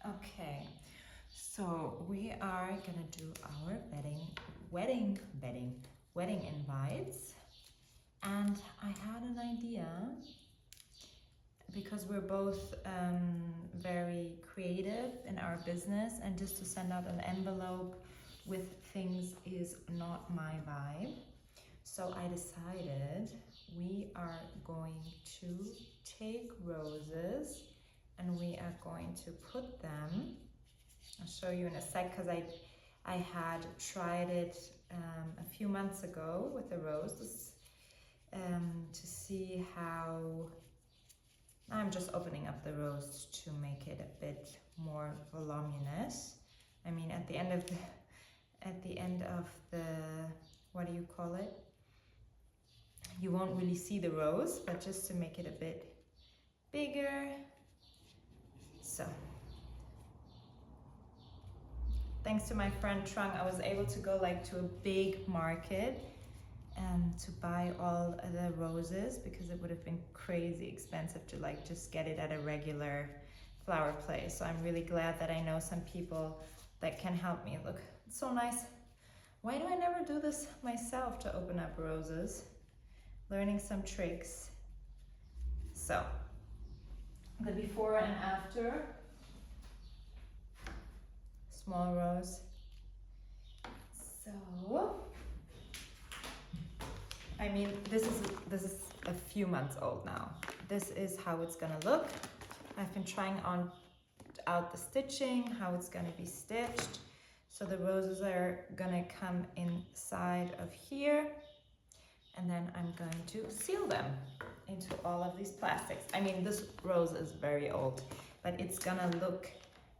Okay, so we are gonna do our wedding invites, and I had an idea because we're both very creative in our business, and just to send out an envelope with things is not my vibe. So I decided we are going to take roses and we are going to put them, I'll show you in a sec, because I had tried it a few months ago with the roses to see how. I'm just opening up the rose to make it a bit more voluminous. I mean, at the end of the what do you call it? You won't really see the rose, but just to make it a bit bigger. So, thanks to my friend Trung, I was able to go like to a big market to buy all the roses, because it would have been crazy expensive to like just get it at a regular flower place. So I'm really glad that I know some people that can help me. Look, it's so nice. Why do I never do this myself to open up roses? Learning some tricks. So, the before and after. Small rose. So, I mean, this is a few months old now. This is how it's gonna look. I've been trying out the stitching, how it's gonna be stitched. So the roses are gonna come inside of here, and then I'm going to seal them into all of these plastics. I mean, this rose is very old, but it's gonna look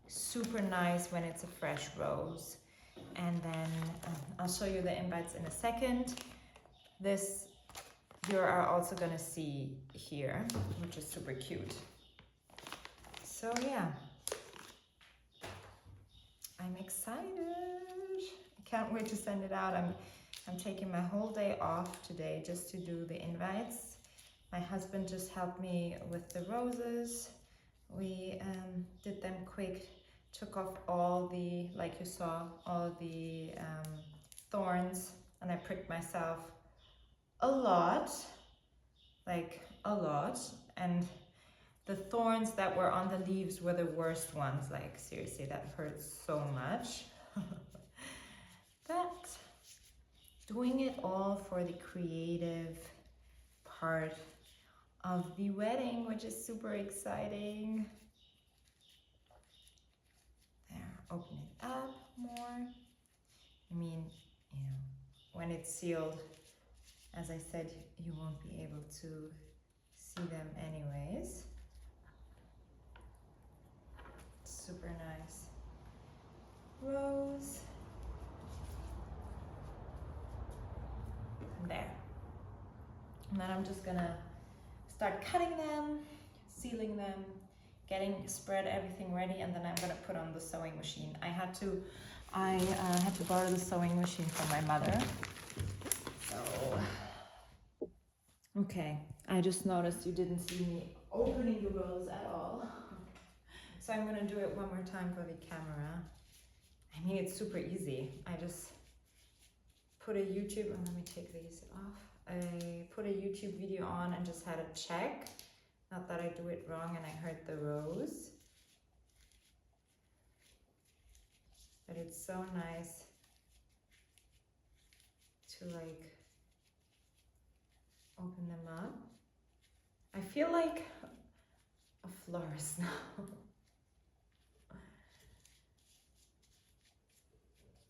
super nice when it's a fresh rose. And then I'll show you the invites in a second. This you are also gonna see here, which is super cute. So yeah, I'm excited. I can't wait to send it out. I'm taking my whole day off today just to do the invites. My husband just helped me with the roses. We did them quick, took off all the, like you saw, all the thorns, and I pricked myself a lot, and the thorns that were on the leaves were the worst ones. Like seriously, that hurts so much. But doing it all for the creative part of the wedding, which is super exciting. There, open it up more. I mean, you know, when it's sealed, as I said, you won't be able to see them anyways. Super nice rose. There. And then I'm just gonna start cutting them, sealing them, spread everything ready, and then I'm gonna put on the sewing machine. I had to borrow the sewing machine from my mother. So, okay, I just noticed you didn't see me opening the rose at all. So I'm gonna do it one more time for the camera. I mean, it's super easy. I just put a YouTube, and let me take these off. I put a YouTube video on and just had a check. Not that I do it wrong and I hurt the rose. But it's so nice to like open them up. I feel like a florist now.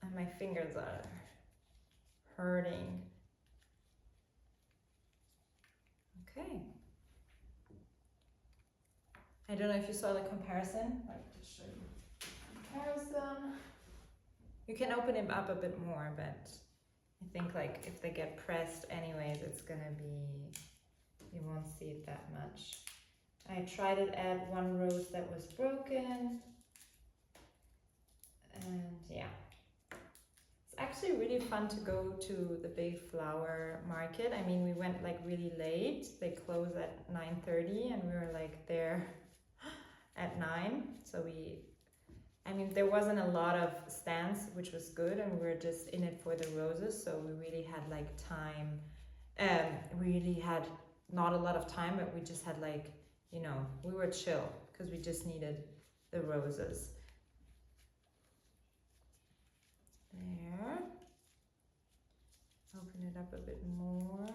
And my fingers are hurting. Okay. I don't know if you saw the comparison. Like to show you comparison. You can open him up a bit more, but I think like if they get pressed anyways, it's gonna be, you won't see it that much. I tried it at one rose that was broken. And yeah. It's actually really fun to go to the big flower market. I mean, we went like really late. They close at 9:30 and we were like there at 9. So we I mean, there wasn't a lot of stands, which was good, and we were just in it for the roses, so we really had like time. We really had not a lot of time, but we just had like, you know, we were chill because we just needed the roses. There. Open it up a bit more.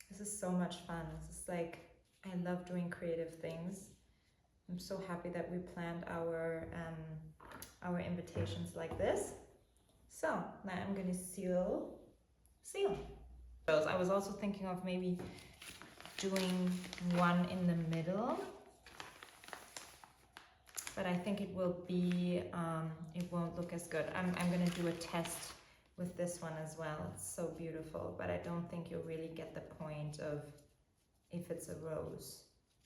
This is so much fun. This is like, I love doing creative things. I'm so happy that we planned our invitations like this. So now I'm gonna seal. I was also thinking of maybe doing one in the middle, but I think it will be, it won't look as good. I'm gonna do a test with this one as well. It's so beautiful, but I don't think you'll really get the point of if it's a rose.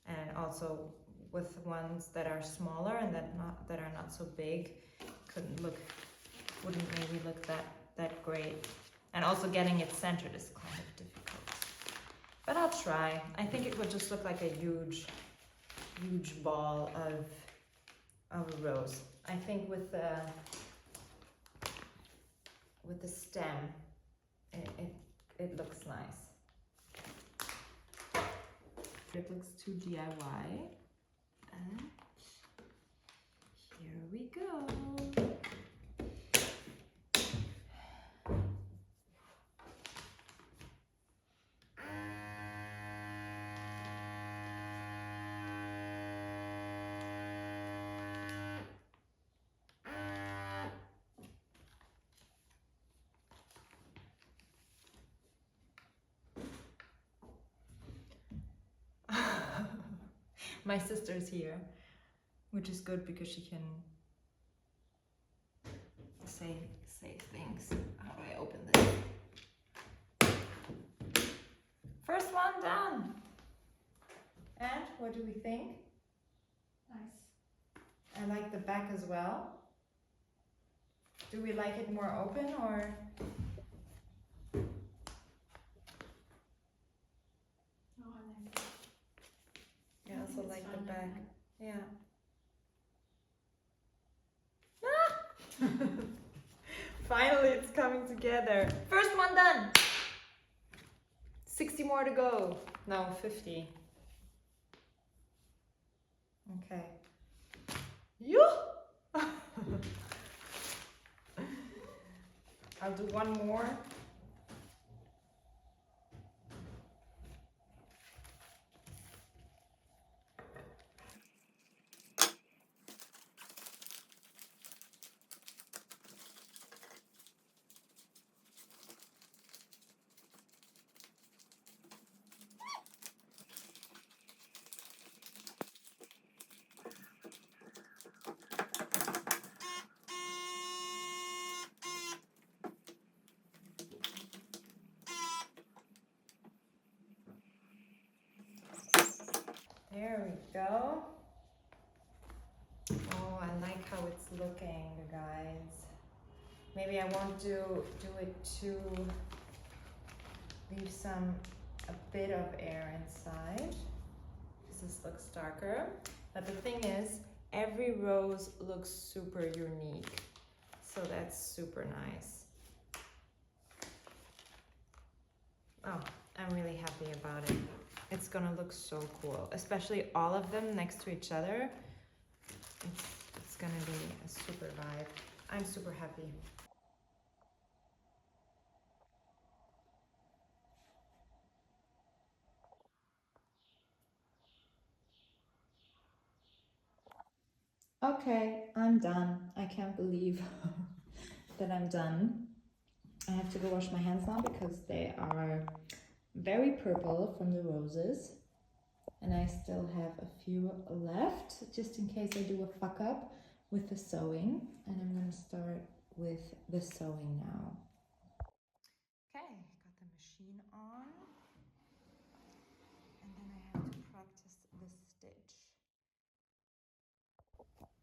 And also with ones that are smaller and that are not so big, wouldn't maybe look that great. And also getting it centered is kind of difficult. But I'll try. I think it would just look like a huge ball of a rose. I think with the stem, it looks nice. It looks too DIY. And here we go. My sister's here, which is good because she can say things. How do I open this? First one done. And what do we think? Nice. I like the back as well. Do we like it more open or? No, I like it. I also like the back. Yeah. Finally, it's coming together. First one done. 60 more to go. No, 50. Okay. You. I'll do one more. There we go. Oh, I like how it's looking, you guys. Maybe I won't do it too, leave a bit of air inside, because this looks darker. But the thing is, every rose looks super unique. So that's super nice. Oh, I'm really happy about it. It's gonna look so cool, especially all of them next to each other. It's gonna be a super vibe. I'm super happy. Okay, I'm done. I can't believe that I'm done. I have to go wash my hands now because they are very purple from the roses. And I still have a few left, just in case I do a fuck up with the sewing. And I'm gonna start with the sewing now. Okay, got the machine on. And then I have to practice the stitch.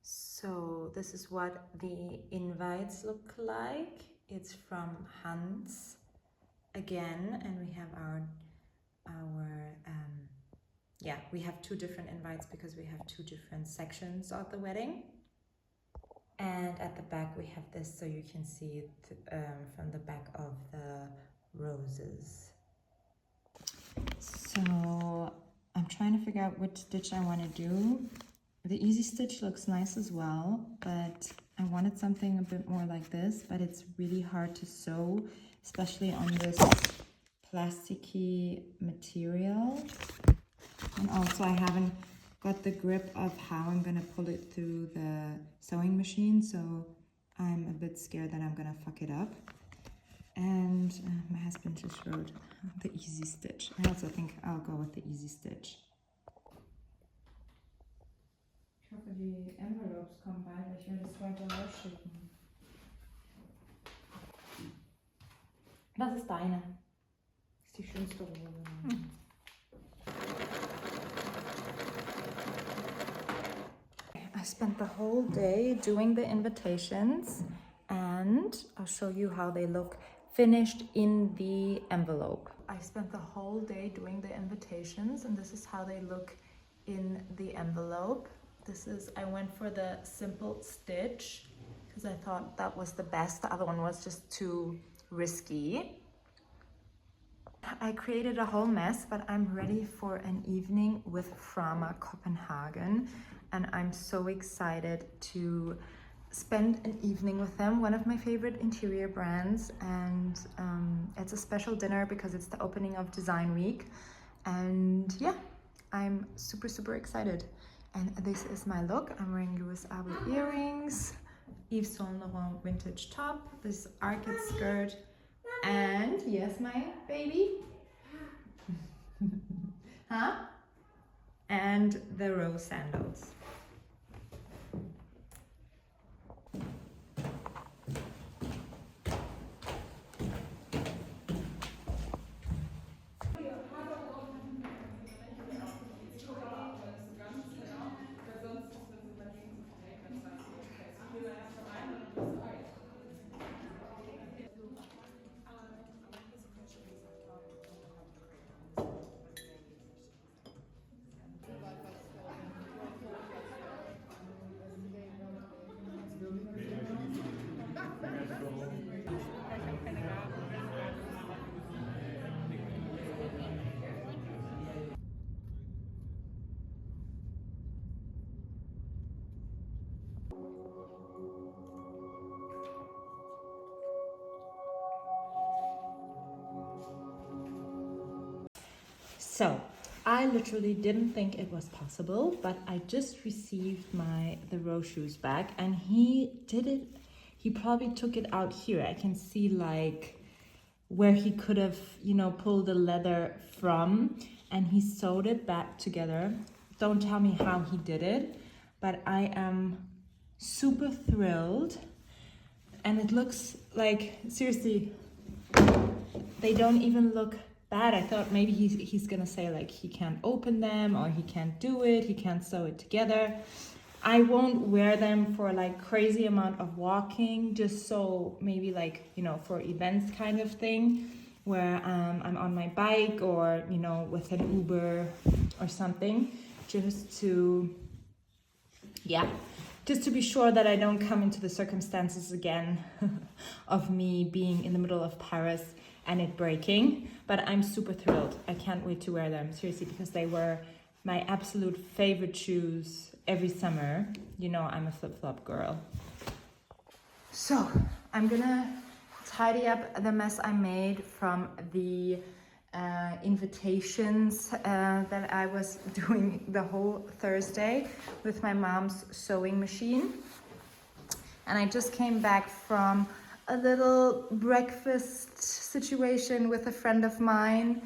So this is what the invites look like. It's from Hans again, and we have our yeah, we have 2 different invites because we have 2 different sections of the wedding. And at the back we have this, so you can see it from the back of the roses. So I'm trying to figure out which stitch I want to do. The easy stitch looks nice as well, but I wanted something a bit more like this, but it's really hard to sew, especially on this plasticky material. And also I haven't got the grip of how I'm gonna pull it through the sewing machine, so I'm a bit scared that I'm gonna fuck it up. And my husband just wrote the easy stitch. I also think I'll go with the easy stitch. Ich hoffe, die Envelopes kommen bald, weil ich will das heute rausschicken. Das ist deine. Das ist die schönste Rose. I spent the whole day doing the invitations, and I'll show you how they look finished in the envelope. I spent the whole day doing the invitations, and this is how they look in the envelope. I went for the simple stitch because I thought that was the best. The other one was just too risky. I created a whole mess, but I'm ready for an evening with Frama Copenhagen, and I'm so excited to spend an evening with them, one of my favorite interior brands. And it's a special dinner because it's the opening of Design Week, and yeah, I'm super excited. And this is my look. I'm wearing Louis Abel earrings, Yves Saint Laurent vintage top, this Arket skirt, and yes, my baby, huh? And the rose sandals. So I literally didn't think it was possible, but I just received the row shoes back, and he did it. He probably took it out here. I can see like where he could have, pulled the leather from, and he sewed it back together. Don't tell me how he did it, but I am super thrilled. And it looks like, seriously, they don't even look bad. I thought maybe he's gonna say like he can't open them, or he can't do it, he can't sew it together. I won't wear them for like crazy amount of walking, just so maybe like, for events kind of thing, where I'm on my bike, or with an Uber or something, just to be sure that I don't come into the circumstances again of me being in the middle of Paris and it breaking. But I'm super thrilled. I can't wait to wear them, seriously, because they were my absolute favorite shoes every summer. I'm a flip-flop girl. So I'm gonna tidy up the mess I made from the invitations that I was doing the whole Thursday with my mom's sewing machine. And I just came back from a little breakfast situation with a friend of mine.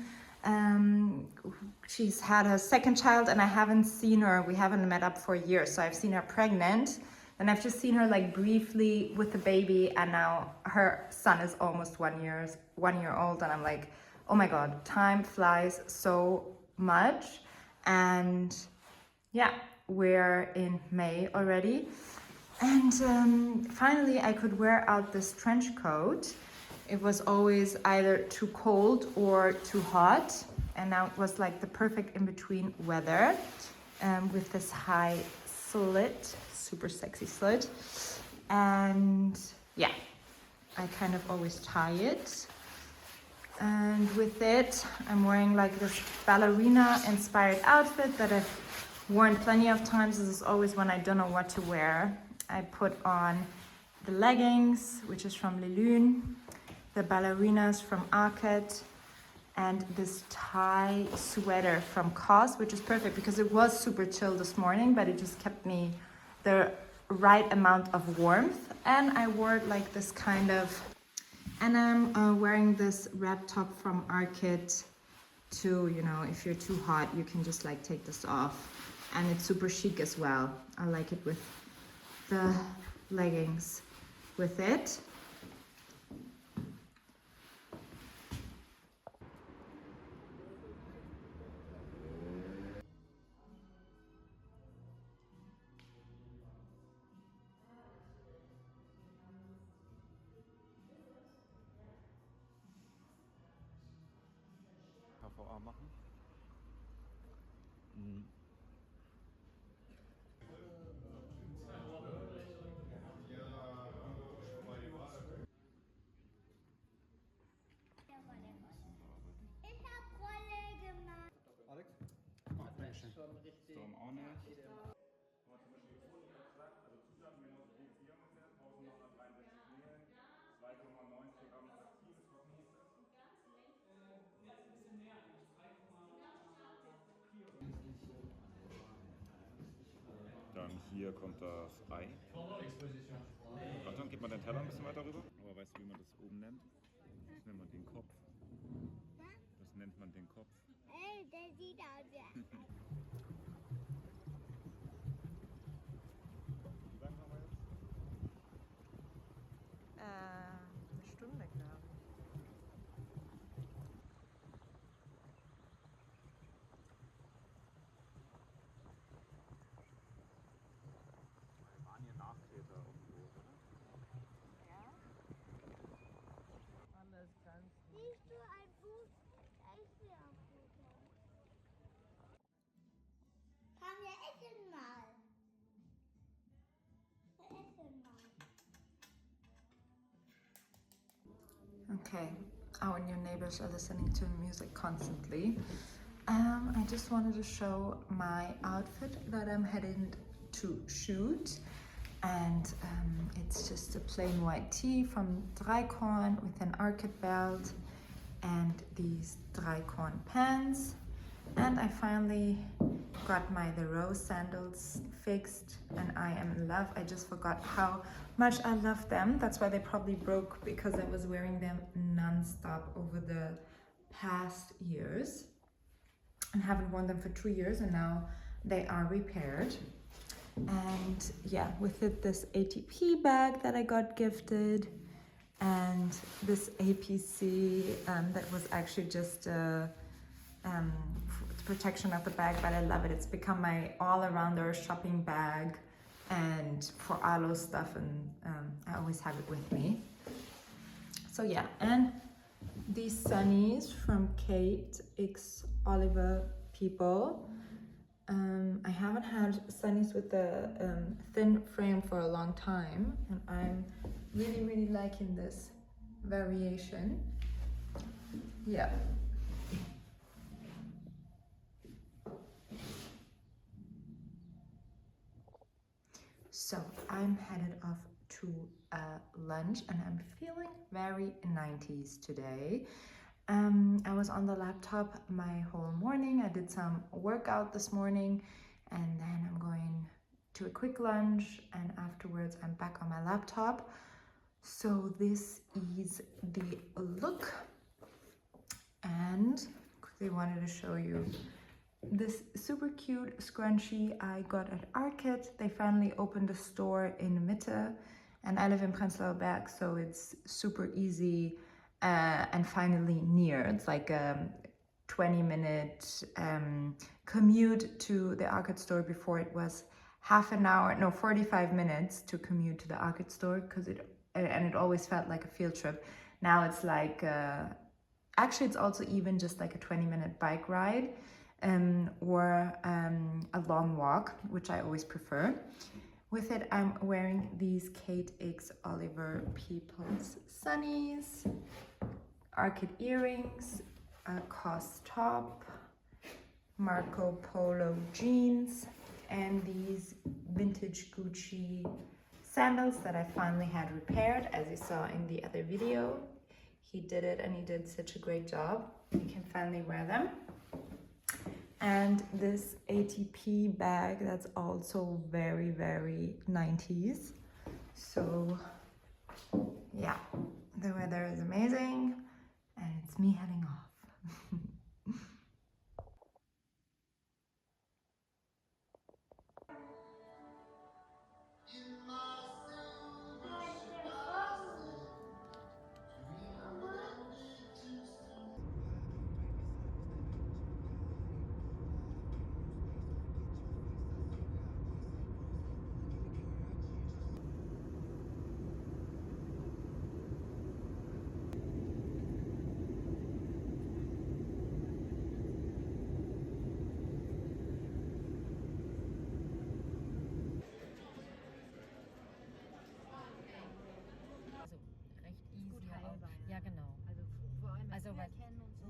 She's had her second child, and I haven't seen her, we haven't met up for a year, so I've seen her pregnant, and I've just seen her like briefly with the baby, and now her son is almost 1 year old, and I'm like, oh my god, time flies so much. And yeah, we're in May already. And finally I could wear out this trench coat. It was always either too cold or too hot. And now it was like the perfect in-between weather with this high slit, super sexy slit. And yeah, I kind of always tie it. And with it, I'm wearing like this ballerina inspired outfit that I've worn plenty of times. This is always when I don't know what to wear. I put on the leggings, which is from Lunes, the ballerinas from Arket, and this tie sweater from COS, which is perfect because it was super chill this morning, but it just kept me the right amount of warmth. And I wore like this kind of, and I'm wearing this wrap top from Arket to, you know, if you're too hot, you can just like take this off. And it's super chic as well. I like it with the leggings with it. KVA machen. Alex? Oh, Dankeschön. Storm auch nicht. Also Zutaten genauso wie jetzt hier ungefähr, 1963 Mehl, 2,94 Gramm aktives Trockenhefe. Dann hier kommt das Ei. Achtung, geht man den Teller ein bisschen weiter rüber. Aber weißt du, wie man das oben nennt? Das nennt man den Kopf. Das nennt man den Kopf. Der sieht aus, ja. Wie lange haben wir jetzt? Eine Stunde, glaube ich. Wir waren hier Nachtäter irgendwo, oder? Ja. Alles ganz Siehst du ein Buch? Da ist ja ein Buch. Komm, wir essen mal. Wir essen mal. Okay, our new neighbors are listening to music constantly. I just wanted to show my outfit that I'm heading to shoot. And it's just a plain white tee from Dreikorn with an Arket belt and these Dreikorn pants. And I finally got the rose sandals fixed and I am in love. I just forgot how much I love them. That's why they probably broke, because I was wearing them non-stop over the past years and haven't worn them for 2 years, and now they are repaired. And yeah, with it, this ATP bag that I got gifted, and this APC that was actually just protection of the bag, but I love it. It's become my all-arounder shopping bag and for Alo stuff, and I always have it with me. So yeah, and these sunnies from Kate X Oliver People. I haven't had sunnies with the thin frame for a long time, and I'm really liking this variation. Yeah. So I'm headed off to lunch and I'm feeling very 90s today. I was on the laptop my whole morning. I did some workout this morning and then I'm going to a quick lunch, and afterwards I'm back on my laptop. So this is the look, and quickly wanted to show you this super cute scrunchie I got at Arket. They finally opened a store in Mitte, and I live in Prenzlauer Berg, so it's super easy and finally near. It's like a 20-minute commute to the Arket store. Before it was half an hour, no, 45 minutes to commute to the Arket store, because it always felt like a field trip. Now it's like Actually, it's also even just like a 20-minute bike ride or a long walk, which I always prefer. With it, I'm wearing these Kate X Oliver People's Sunnies, Arket earrings, a COS top, Marco Polo jeans, and these vintage Gucci sandals that I finally had repaired, as you saw in the other video. He did it and he did such a great job. You can finally wear them. And this ATP bag that's also very, very 90s. So yeah, the weather is amazing and it's me heading off. Ja, genau. Also vor allem Also, weil- kennen und so.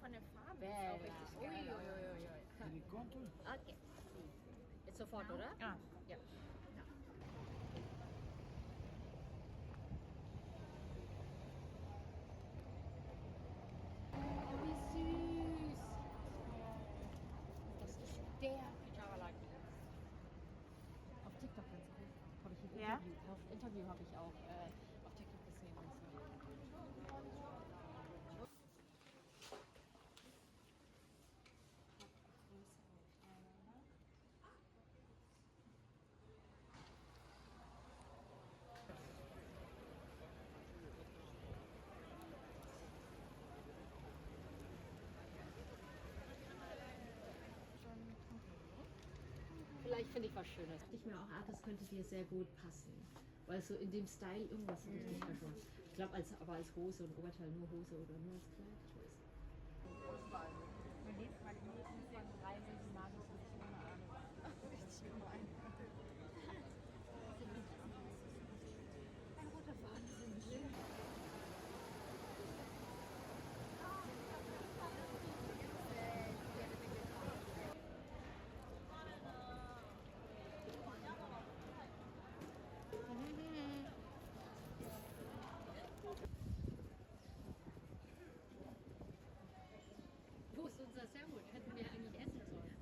Von der Farbe Ja, ist ja, auch richtig ja. geil. Okay. Jetzt sofort, oder? Ja. Ja. Oh, wie süß. Das ist der Pyjama-Lack. Auf TikTok ganz cool. Habe ich ein Ja? Interview habe ich auch auf TikTok gesehen und so. Vielleicht finde ich was Schönes. Dachte ich mir auch, das könnte dir sehr gut passen. Weil so in dem Style irgendwas richtig casual. Ich glaube, aber als Hose und Oberteil nur Hose oder nur als Kleid. Ich weiß. Wo ist unser Sandwich? Hätten wir eigentlich essen sollen.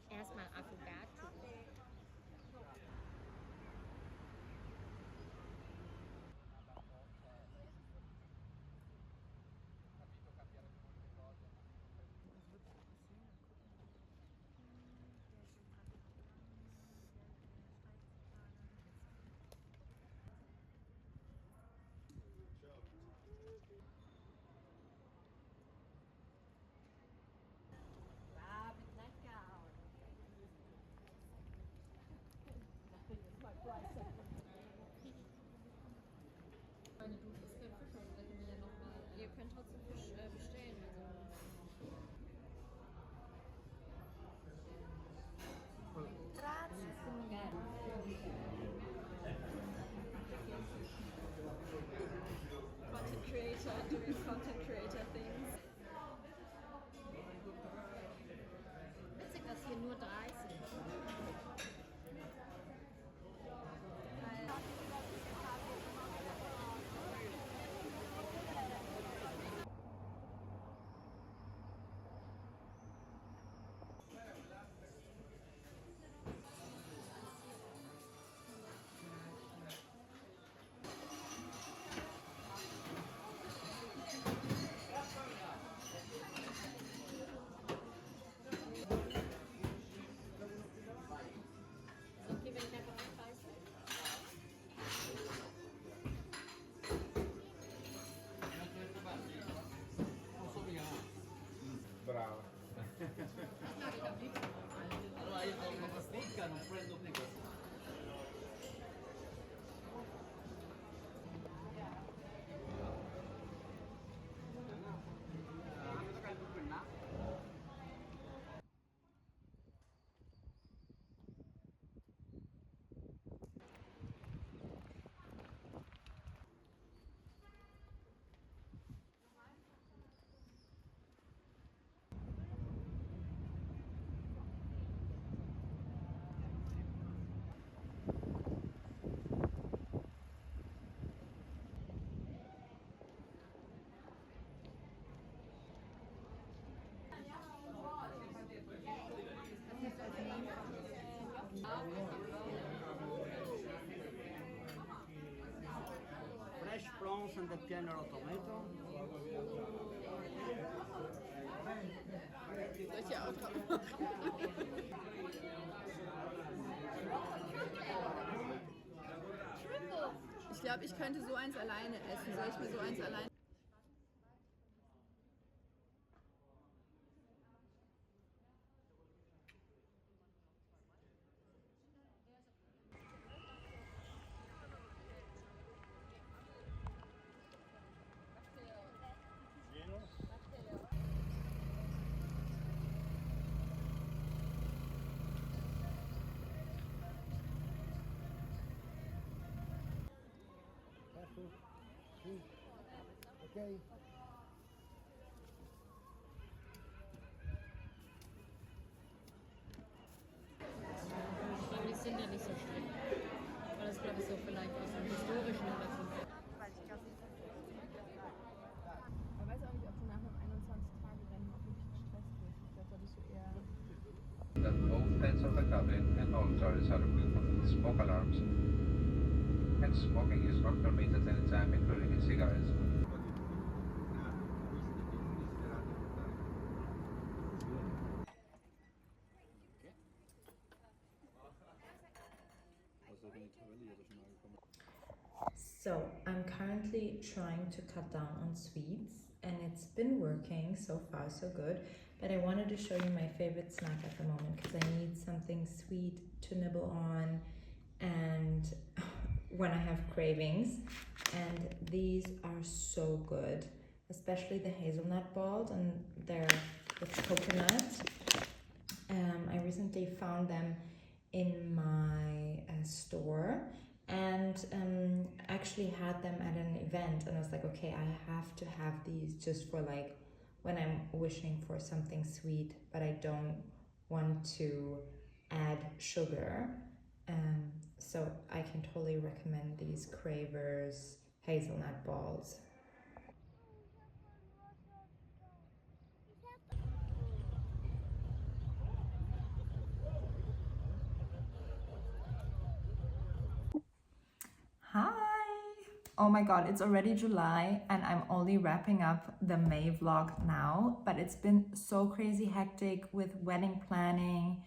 Erstmal Affogato. sandals and the piano tomato. Ich glaube, ich könnte so eins alleine essen. Soll ich mir so eins alleine? Okay. Ich glaube, die sind ja nicht so schlimm. Aber das glaube ich so vielleicht aus dem historischen oder so. Man weiß auch nicht, ob du nach einem 21-Tage-Rennen auch wirklich gestresst bist. Ich glaube, da bist du eher... That both ends of the cabin and all doors are equipped with smoke alarms. And smoking is not permitted anytime, including in cigarettes. So I'm currently trying to cut down on sweets and it's been working so far, so good. But I wanted to show you my favorite snack at the moment because I need something sweet to nibble on and when I have cravings. And these are so good, especially the hazelnut balls, and they're with coconut. I recently found them in my store and actually had them at an event, and I was like, okay, I have to have these just for like when I'm wishing for something sweet but I don't want to add sugar. So I can totally recommend these Cravers hazelnut balls. Hi! Oh my god, it's already July and I'm only wrapping up the May vlog now, but it's been so crazy hectic with wedding planning.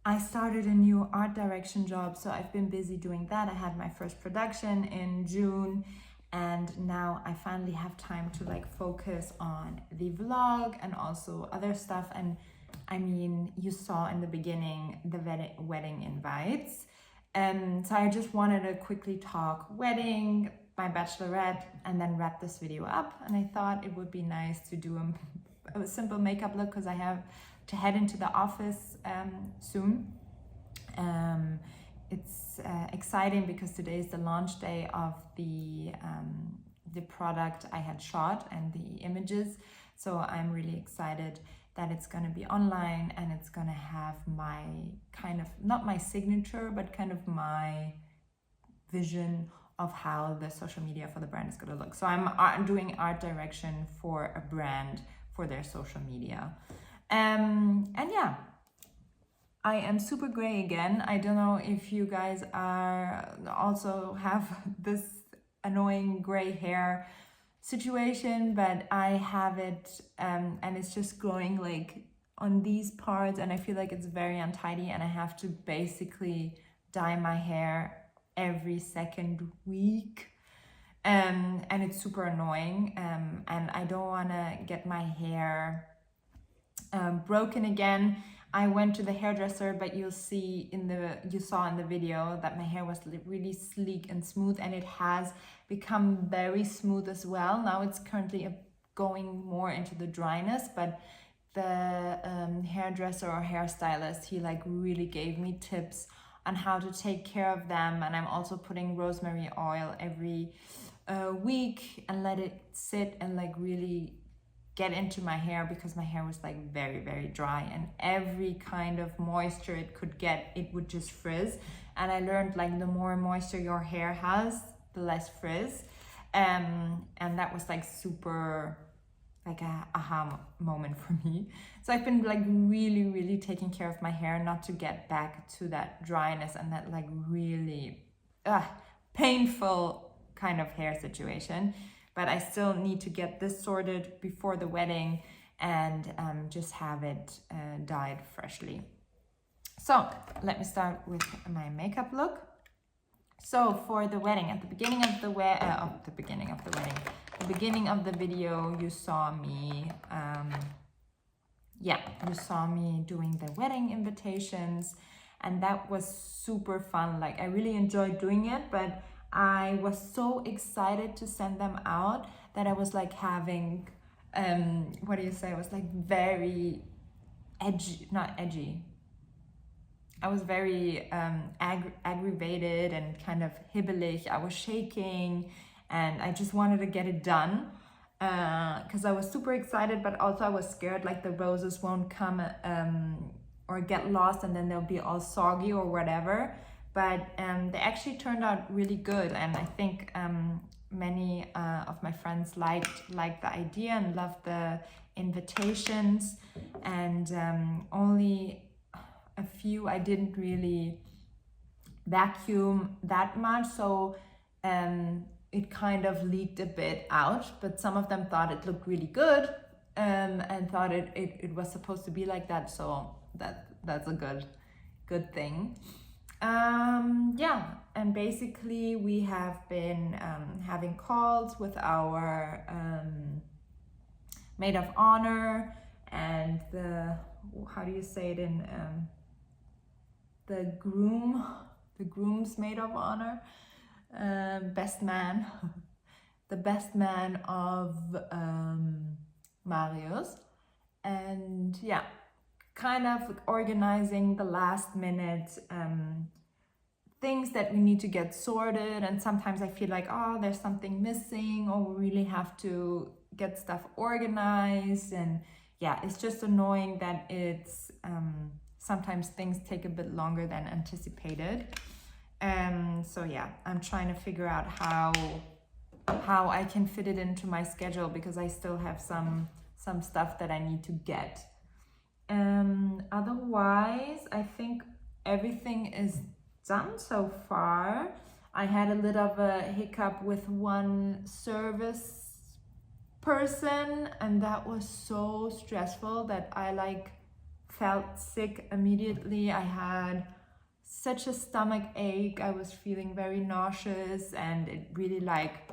I started a new art direction job, so I've been busy doing that. I had my first production in June and now I finally have time to like focus on the vlog and also other stuff. And I mean, you saw in the beginning the wedding invites. So I just wanted to quickly talk wedding, my bachelorette, and then wrap this video up. And I thought it would be nice to do a simple makeup look because I have to head into the office soon. It's exciting because today is the launch day of the product I had shot and the images. So I'm really excited that it's going to be online and it's going to have my kind of, not my signature, but kind of my vision of how the social media for the brand is going to look. So I'm doing art direction for a brand for their social media. And yeah, I am super gray again. I don't know if you guys are also have this annoying gray hair situation, but I have it and it's just growing like on these parts and I feel like it's very untidy and I have to basically dye my hair every second week and it's super annoying and I don't want to get my hair broken again. I went to the hairdresser, but you saw in the video that my hair was really sleek and smooth, and it has become very smooth as well. Now it's currently going more into the dryness, but the hairdresser or hairstylist, he like really gave me tips on how to take care of them. And I'm also putting rosemary oil every week and let it sit and like really get into my hair because my hair was like very, very dry, and every kind of moisture it could get, it would just frizz. And I learned like the more moisture your hair has, the less frizz. And that was like super like a aha moment for me. So I've been like really, really taking care of my hair not to get back to that dryness and that like really painful kind of hair situation, but I still need to get this sorted before the wedding and just have it dyed freshly. So let me start with my makeup look. So for the wedding, at the beginning of the beginning of the video, you saw me, you saw me doing the wedding invitations, and that was super fun. Like, I really enjoyed doing it, but I was so excited to send them out that I was like having, what do you say? I was like very edgy, not edgy. I was very aggravated and kind of hibbelig. I was shaking and I just wanted to get it done because I was super excited, but also I was scared like the roses won't come or get lost and then they'll be all soggy or whatever. But they actually turned out really good, and I think many of my friends liked the idea and loved the invitations, and only a few I didn't really vacuum that much, so it kind of leaked a bit out, but some of them thought it looked really good and thought it was supposed to be like that, so that's a good thing. And basically we have been having calls with our maid of honor and the, how do you say it in the groom's maid of honor, best man, the best man of Marius, and yeah, kind of organizing the last minute things that we need to get sorted. And sometimes I feel like, oh, there's something missing, or we really have to get stuff organized. And yeah, it's just annoying that it's sometimes things take a bit longer than anticipated. So yeah, I'm trying to figure out how I can fit it into my schedule, because I still have some stuff that I need to get. Otherwise, I think everything is done so far. I had a little of a hiccup with one service person, and that was so stressful that I like felt sick immediately. I had such a stomach ache. I was feeling very nauseous, and it really like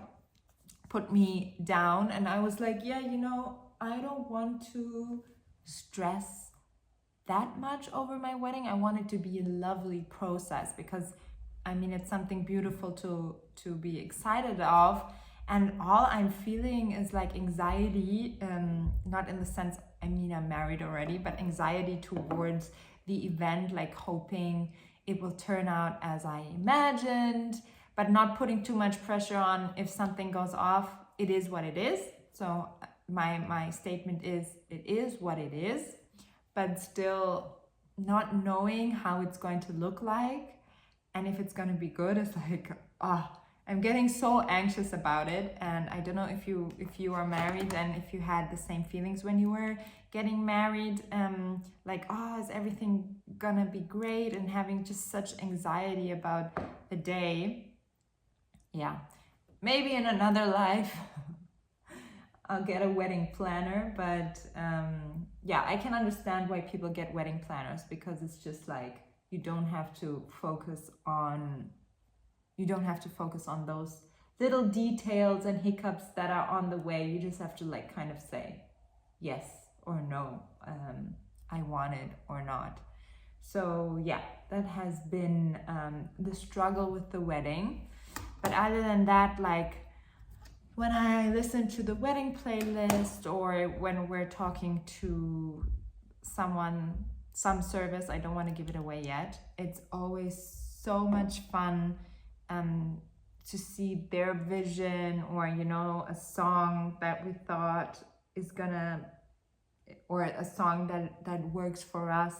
put me down. And I was like, yeah, you know, I don't want to stress that much over my wedding. I want it to be a lovely process, because I mean, it's something beautiful to be excited of, and all I'm feeling is like anxiety, not in the sense, I mean, I'm married already, but anxiety towards the event, like hoping it will turn out as I imagined, but not putting too much pressure on. If something goes off, it is what it is. So my statement is, it is what it is, but still not knowing how it's going to look like and if it's going to be good is like, I'm getting so anxious about it. And I don't know if you are married and if you had the same feelings when you were getting married, like, is everything gonna be great, and having just such anxiety about the day. Yeah, maybe in another life I'll get a wedding planner, but yeah, I can understand why people get wedding planners, because it's just like you don't have to focus on those little details and hiccups that are on the way. You just have to like kind of say yes or no, I want it or not. So yeah, that has been the struggle with the wedding. But other than that, like when I listen to the wedding playlist, or when we're talking to someone, some service, I don't want to give it away yet, it's always so much fun to see their vision, or, you know, a song that we thought is gonna, or a song that works for us,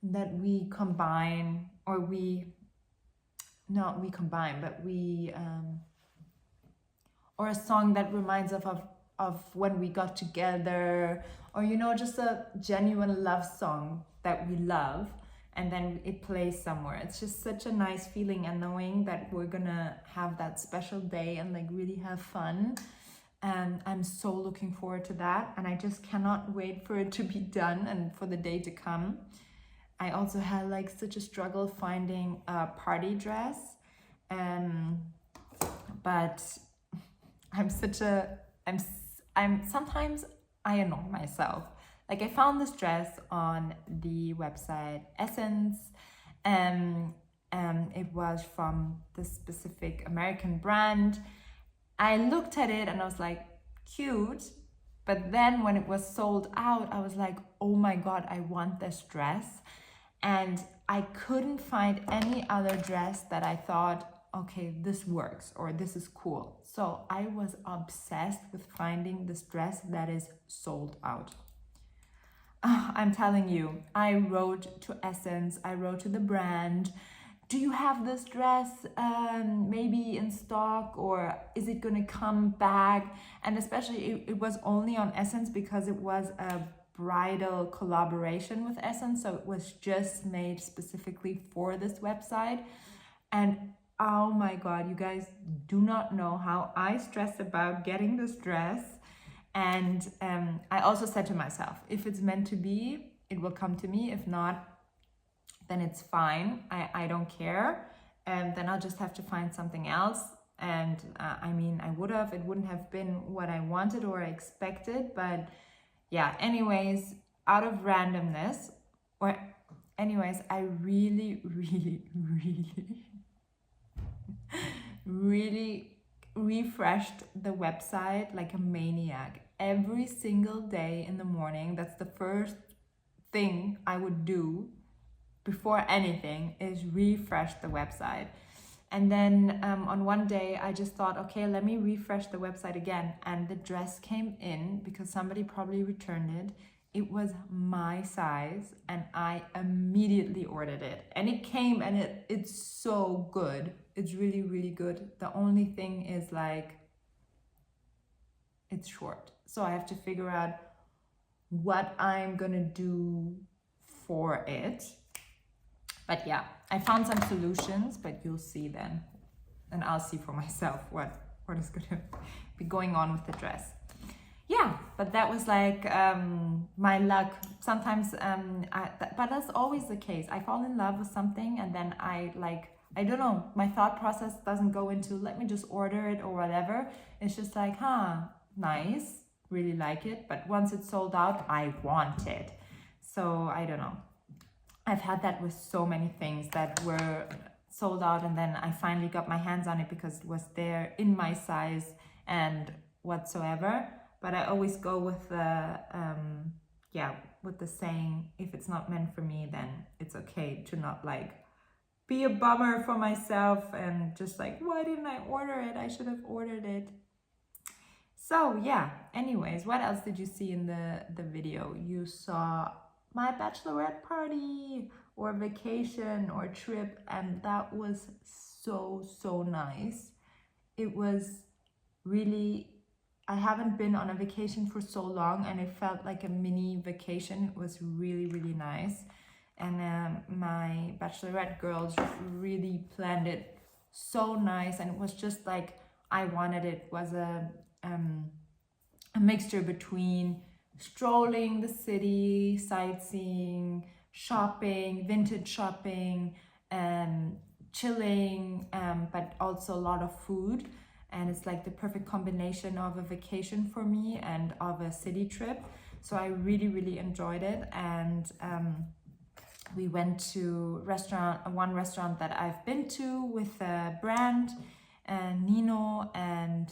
that we combine, or or a song that reminds us of when we got together, or, you know, just a genuine love song that we love. and then it plays somewhere. It's just such a nice feeling, and knowing that we're gonna have that special day and like really have fun. And I'm so looking forward to that, and I just cannot wait for it to be done and for the day to come. I also had like such a struggle finding a party dress, but I'm sometimes I annoy myself. Like, I found this dress on the website Essence, it was from this specific American brand. I looked at it and I was like, cute, but then when it was sold out, I was like, oh my god, I want this dress. And I couldn't find any other dress that I thought, okay, this works or this is cool. So I was obsessed with finding this dress that is sold out. I'm telling you, I wrote to Essence, I wrote to the brand, do you have this dress maybe in stock, or is it gonna come back? And especially it was only on Essence because it was a bridal collaboration with Essence, so it was just made specifically for this website. And oh my god, you guys do not know how I stressed about getting this dress. And I also said to myself, if it's meant to be, it will come to me. If not, then it's fine. I don't care. And then I'll just have to find something else. And I mean, it wouldn't have been what I wanted or expected. But yeah, anyways, out of randomness, I really, really refreshed the website like a maniac. Every single day in the morning, that's the first thing I would do before anything, is refresh the website. And then on one day I just thought, okay, let me refresh the website again, and the dress came in because somebody probably returned it. It was my size and I immediately ordered it, and it came, and it's so good. It's really, really good. The only thing is like, it's short. So I have to figure out what I'm gonna do for it. But yeah, I found some solutions, but you'll see then. And I'll see for myself what is gonna be going on with the dress. Yeah, but that was like my luck. Sometimes, but that's always the case. I fall in love with something, and then I don't know, my thought process doesn't go into, let me just order it or whatever. It's just like, nice, really like it. But once it's sold out, I want it. So I don't know. I've had that with so many things that were sold out, and then I finally got my hands on it because it was there in my size and whatsoever. But I always go with the saying, if it's not meant for me, then it's okay to not like be a bummer for myself and just like, why didn't I order it? I should have ordered it. So yeah, anyways, what else did you see in the video? You saw my bachelorette party or vacation or trip, and that was so nice. It was really, I haven't been on a vacation for so long, and it felt like a mini vacation. It was really, really nice. And my bachelorette girls really planned it so nice, and it was just like I wanted it. It was a mixture between strolling the city, sightseeing, shopping, vintage shopping, chilling, but also a lot of food. And it's like the perfect combination of a vacation for me and of a city trip. So I really, really enjoyed it. And we went to one restaurant that I've been to with a brand, Nino, and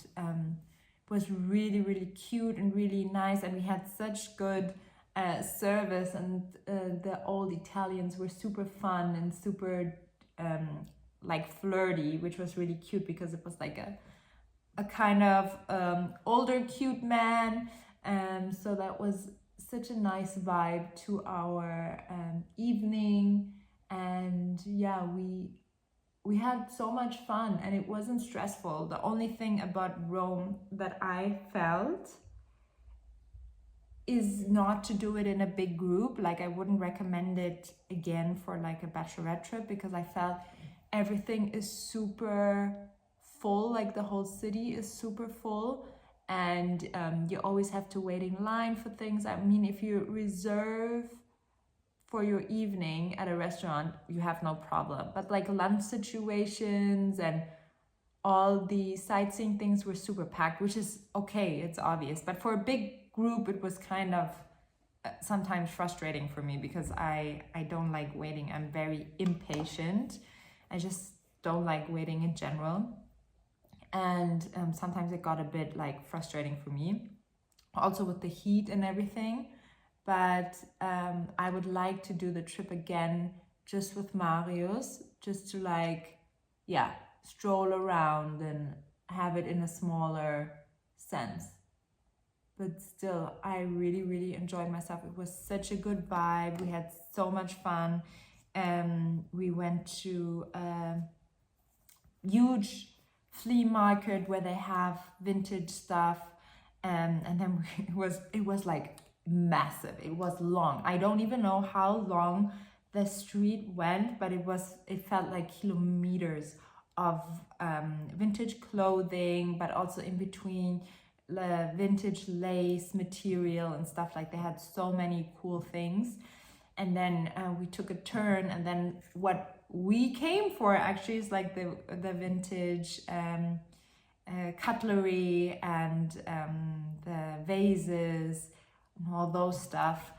was really, really cute and really nice. And we had such good service, and the old Italians were super fun and super like flirty, which was really cute because it was like a kind of older cute man. So that was such a nice vibe to our evening. And yeah, we had so much fun, and it wasn't stressful. The only thing about Rome that I felt is not to do it in a big group. Like I wouldn't recommend it again for like a bachelorette trip, because I felt everything is super full, like the whole city is super full, and you always have to wait in line for things. I mean, if you reserve for your evening at a restaurant, you have no problem, but like lunch situations and all the sightseeing things were super packed, which is okay, it's obvious, but for a big group it was kind of sometimes frustrating for me, because I don't like waiting. I'm very impatient. I just don't like waiting in general, and sometimes it got a bit like frustrating for me, also with the heat and everything. But I would like to do the trip again just with Marius, just to like, yeah, stroll around and have it in a smaller sense. But still, I really enjoyed myself. It was such a good vibe. We had so much fun. We went to a huge flea market where they have vintage stuff, and then it was like massive. It was long. I don't even know how long the street went, but it felt like kilometers of vintage clothing, but also in between the vintage lace material and stuff. Like they had so many cool things. And then we took a turn, and then what we came for actually is like the vintage cutlery and the vases and all those stuff,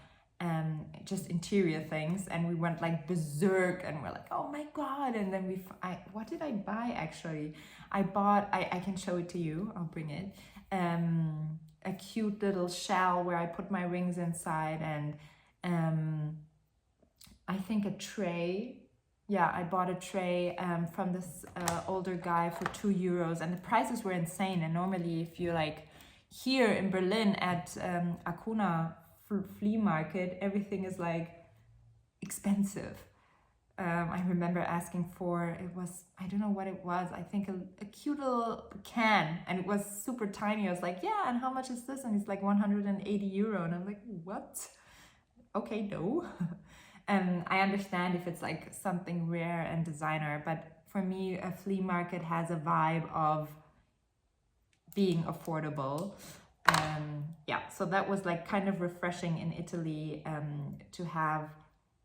just interior things. And we went like berserk, and we're like, oh my god. And then what did I buy actually? I bought, I can show it to you, I'll bring it, a cute little shell where I put my rings inside, and I think a tray. Yeah, I bought a tray from this older guy for €2, and the prices were insane. And normally if you like here in Berlin at Akuna flea market, everything is like expensive. I remember asking for, it was, I don't know what it was, I think a cute little can, and it was super tiny. I was like, yeah, and how much is this? And it's like €180, and I'm like, what? Okay, no. I understand if it's like something rare and designer, but for me a flea market has a vibe of being affordable. Yeah, so that was like kind of refreshing in Italy, to have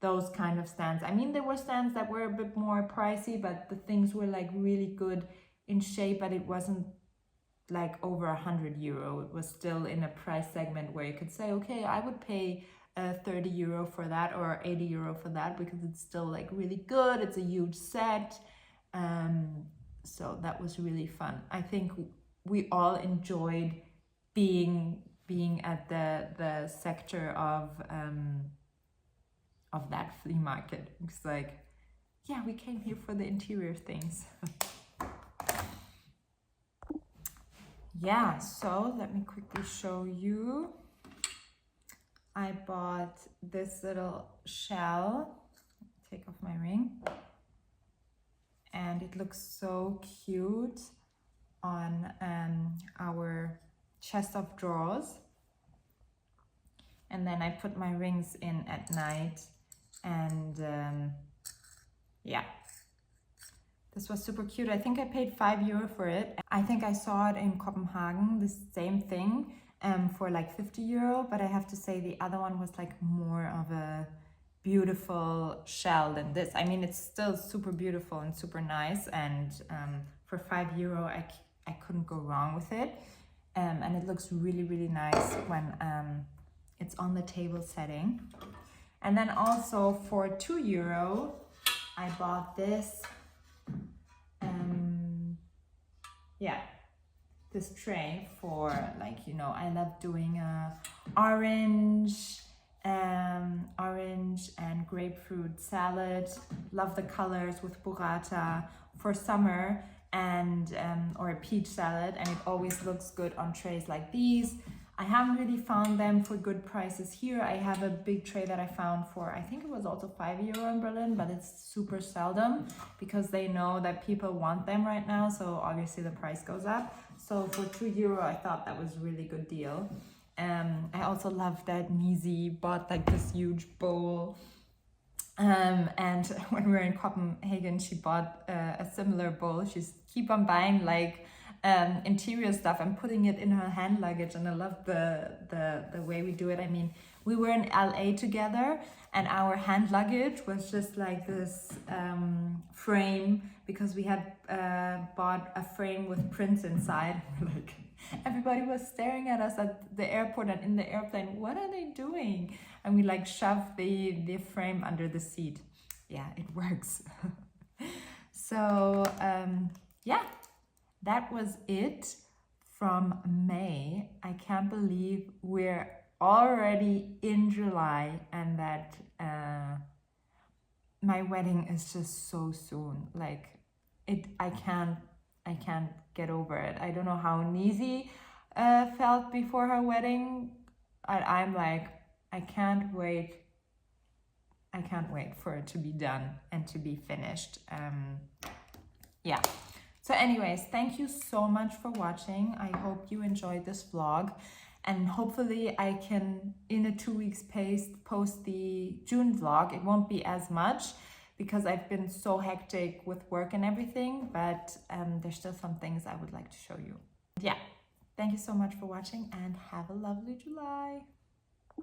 those kind of stands. I mean, there were stands that were a bit more pricey, but the things were like really good in shape, but it wasn't like over €100. It was still in a price segment where you could say, okay, I would pay €30 for that or €80 for that, because it's still like really good. It's a huge set. So that was really fun. I think we all enjoyed being at the sector of that flea market. It's like, yeah, we came here for the interior things. Yeah, so let me quickly show you. I bought this little shell. Take off my ring. And it looks so cute on our chest of drawers. And then I put my rings in at night, and yeah, this was super cute. I think I paid €5 for it. I think I saw it in Copenhagen, the same thing, for like €50, but I have to say the other one was like more of a beautiful shell than this. I mean, it's still super beautiful and super nice, and for €5 I couldn't go wrong with it. And it looks really nice when it's on the table setting. And then also for €2 I bought this yeah, this tray for, like, you know, I love doing orange and grapefruit salad. Love the colors with burrata for summer, and or a peach salad, and it always looks good on trays like these. I haven't really found them for good prices here. I have a big tray that I found for, I think it was also €5 in Berlin, but it's super seldom because they know that people want them right now, so obviously the price goes up. So for €2 I thought that was a really good deal. I also love that Nisi bought like this huge bowl. And when we were in Copenhagen, she bought a similar bowl. She's keep on buying like interior stuff and putting it in her hand luggage, and I love the way we do it. I mean, we were in LA together, and our hand luggage was just like this frame, because we had bought a frame with prints inside. Like, everybody was staring at us at the airport and in the airplane. What are they doing? And we like shoved the frame under the seat. Yeah, it works. So yeah, that was it from May. I can't believe we're already in July, and that my wedding is just so soon. Like, I can't get over it. I don't know how Nisi felt before her wedding. I'm like, I can't wait for it to be done and to be finished. Yeah. So anyways, thank you so much for watching. I hope you enjoyed this vlog, and hopefully I can, in a 2 weeks pace, post the June vlog. It won't be as much because I've been so hectic with work and everything, but there's still some things I would like to show you. Yeah, thank you so much for watching, and have a lovely July.